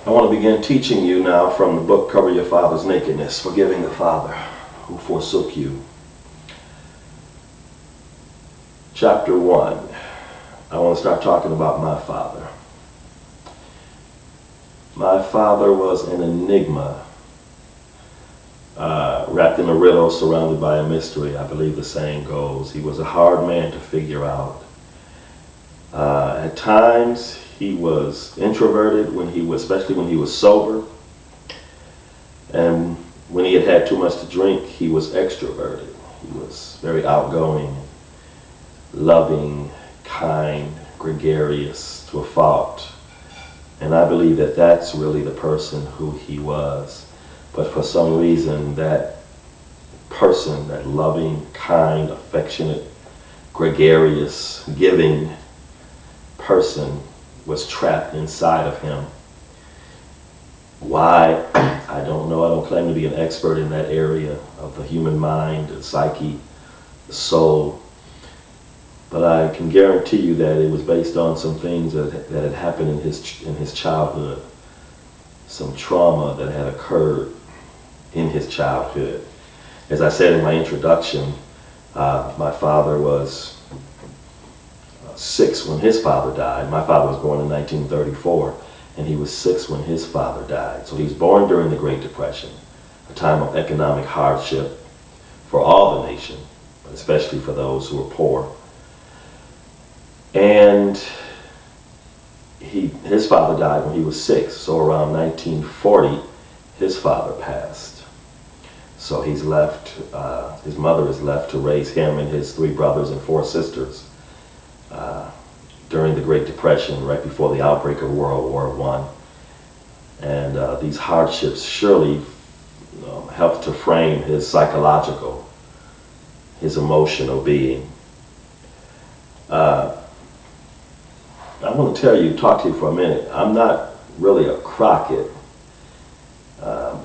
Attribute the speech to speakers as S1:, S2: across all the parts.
S1: I want to begin teaching you now from the book Cover Your Father's Nakedness, Forgiving the Father Who Forsook You. Chapter 1. I want to start talking about my father. My father was an enigma, wrapped in a riddle, surrounded by a mystery. I believe the saying goes, he was a hard man to figure out. At times, he was introverted, especially when he was sober. And when he had had too much to drink, he was extroverted. He was very outgoing, loving, kind, gregarious to a fault. And I believe that that's really the person who he was. But for some reason, that person, that loving, kind, affectionate, gregarious, giving person was trapped inside of him. Why? I don't know. I don't claim to be an expert in that area of the human mind, the psyche, the soul. But I can guarantee you that it was based on some things that had happened in his childhood, some trauma that had occurred in his childhood. As I said in my introduction, my father was 6 when his father died. My father was born in 1934, and he was 6 when his father died. So he was born during the Great Depression, a time of economic hardship for all the nation, but especially for those who were poor. And his father died when he was 6, so around 1940, his father passed. So he's left, his mother is left to raise him and his 3 brothers and 4 sisters during the Great Depression, right before the outbreak of World War I. And these hardships surely helped to frame his psychological, his emotional being. I want to talk to you for a minute. I'm not really a Crockett,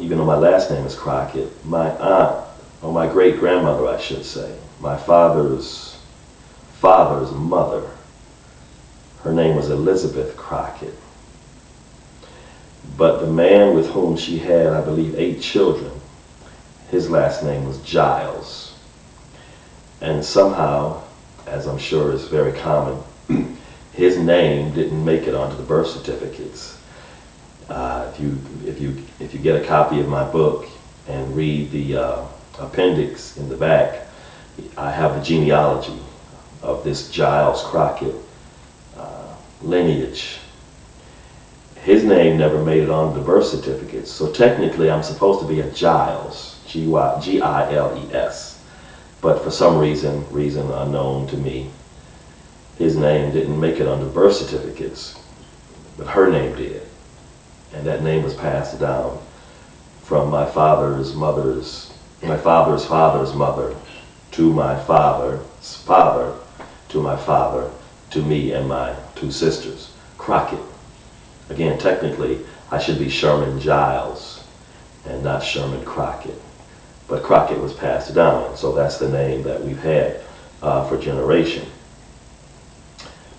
S1: even though my last name is Crockett. My aunt, or my great-grandmother, I should say, my father's mother, her name was Elizabeth Crockett. But the man with whom she had, I believe, 8 children, his last name was Giles. And somehow, as I'm sure is very common, his name didn't make it onto the birth certificates. If you get a copy of my book and read the appendix in the back, I have the genealogy of this Giles Crockett lineage. His name never made it onto the birth certificates, so technically I'm supposed to be a Giles, Giles. But for some reason unknown to me, his name didn't make it on the birth certificates, but her name did. And that name was passed down from my father's father's mother to my father's father to my father to me and my 2 sisters. Crockett. Again, technically, I should be Sherman Giles and not Sherman Crockett. But Crockett was passed down, so that's the name that we've had for generation.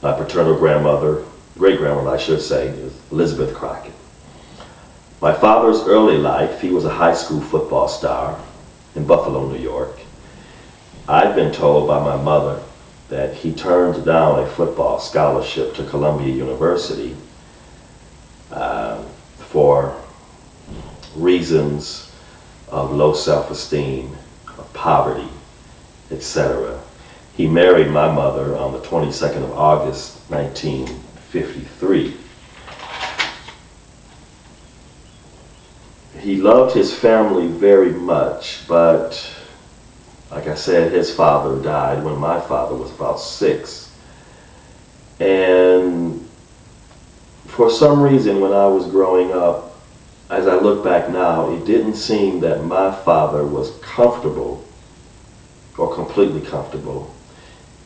S1: My paternal grandmother, great-grandmother I should say, is Elizabeth Crockett. My father's early life, he was a high school football star in Buffalo, New York. I've been told by my mother that he turned down a football scholarship to Columbia University for reasons of low self-esteem, of poverty, etc. He married my mother on the 22nd of August, 1953. He loved his family very much, but like I said, his father died when my father was about 6. And for some reason, when I was growing up, as I look back now, it didn't seem that my father was comfortable or completely comfortable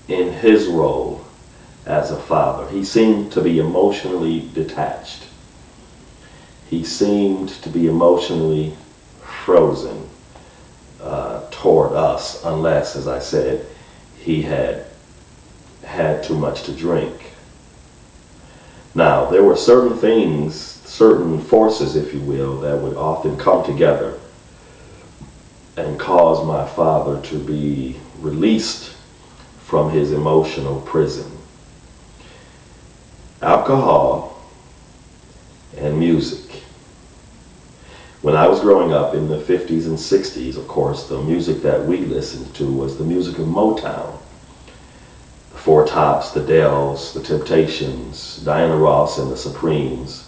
S1: in his role as a father. He seemed to be emotionally detached. He seemed to be emotionally frozen toward us, unless, as I said, he had too much to drink. Now, there were certain things, certain forces, if you will, that would often come together and cause my father to be released from his emotional prison. Alcohol and music. When I was growing up in the 50s and 60s, of course, the music that we listened to was the music of Motown. The Four Tops, the Dells, the Temptations, Diana Ross and the Supremes,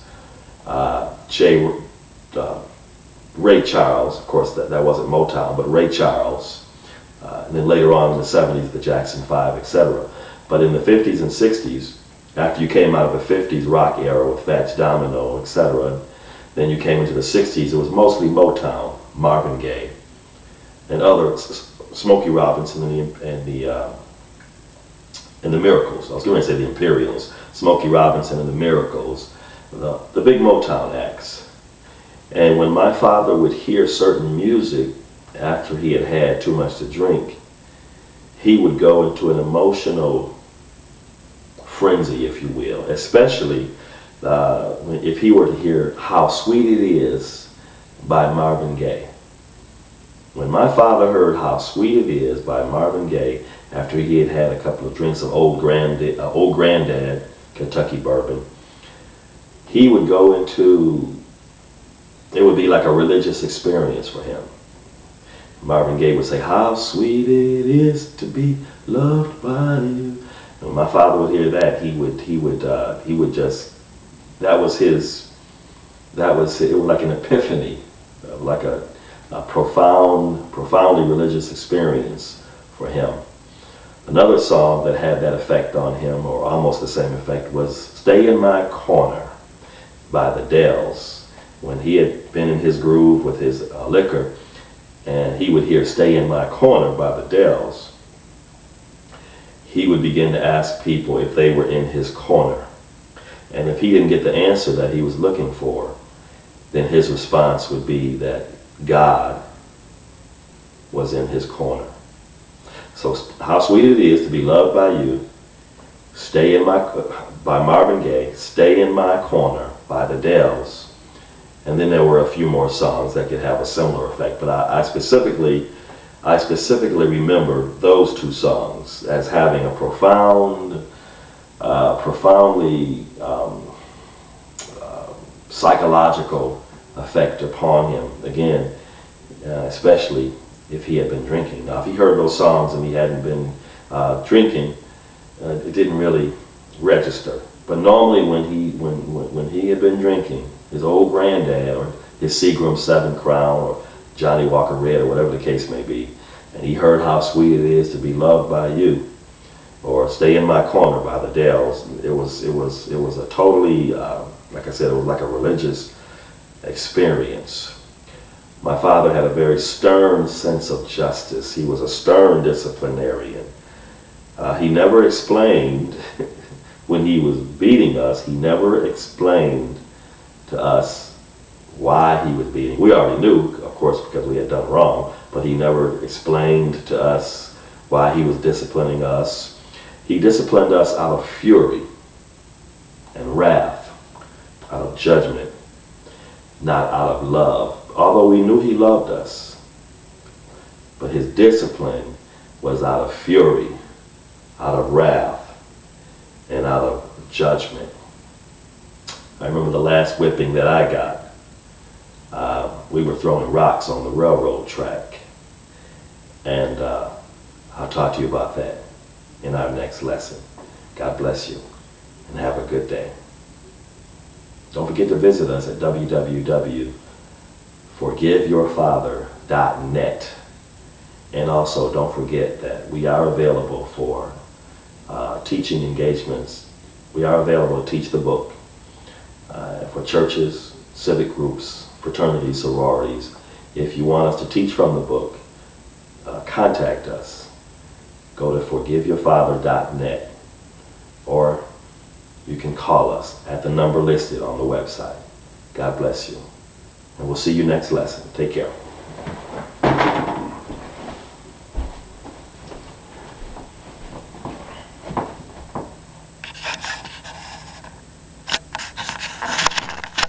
S1: Ray Charles, of course that wasn't Motown, but Ray Charles, and then later on in the 70s, the Jackson 5, etc. But in the 50s and 60s, after you came out of the 50s rock era with Fats Domino, etc., then you came into the 60s, it was mostly Motown, Marvin Gaye, and other, Smokey Robinson and the Miracles. I was going to say the Imperials, Smokey Robinson and the Miracles, the big Motown acts. And when my father would hear certain music after he had had too much to drink, he would go into an emotional frenzy, if you will, especially if he were to hear How Sweet It Is by Marvin Gaye. When my father heard How Sweet It Is by Marvin Gaye after he had had a couple of drinks of Old Granddad Kentucky bourbon, he would go into, it would be like a religious experience for him. Marvin Gaye would say, "How sweet it is to be loved by you." And when my father would hear that, he would just, it was like an epiphany, like a profoundly religious experience for him. Another song that had that effect on him, or almost the same effect, was "Stay in My Corner" by the Dells. When he had been in his groove with his liquor, and he would hear "Stay in My Corner" by the Dells, he would begin to ask people if they were in his corner. And if he didn't get the answer that he was looking for, then his response would be that God was in his corner. So How Sweet It Is to Be Loved by You, by Marvin Gaye, "Stay in My Corner" by the Dells. And then there were a few more songs that could have a similar effect, but I specifically remember those two songs as having a profoundly psychological effect upon him. Again, especially if he had been drinking. Now, if he heard those songs and he hadn't been drinking, it didn't really register. But normally, when he had been drinking, his old granddad or his Seagram 7 Crown or Johnny Walker Red or whatever the case may be, and he heard "How Sweet It Is to Be Loved by You" or "Stay in My Corner" by the Dells, it was a totally, like I said, it was like a religious experience. My father had a very stern sense of justice. He was a stern disciplinarian. He never explained, when he was beating us, he never explained to us why he was beating. We already knew, of course, because we had done wrong, but he never explained to us why he was disciplining us. He disciplined us out of fury and wrath, out of judgment, not out of love. Although we knew he loved us, but his discipline was out of fury, out of wrath, and out of judgment. I remember the last whipping that I got. We were throwing rocks on the railroad track. And I'll talk to you about that in our next lesson. God bless you and have a good day. Don't forget to visit us at www.forgiveyourfather.net. And also don't forget that we are available for teaching engagements. We are available to teach the book for churches, civic groups, fraternities, sororities. If you want us to teach from the book, contact us. Go to forgiveyourfather.net, or you can call us at the number listed on the website. God bless you. And we'll see you next lesson. Take care.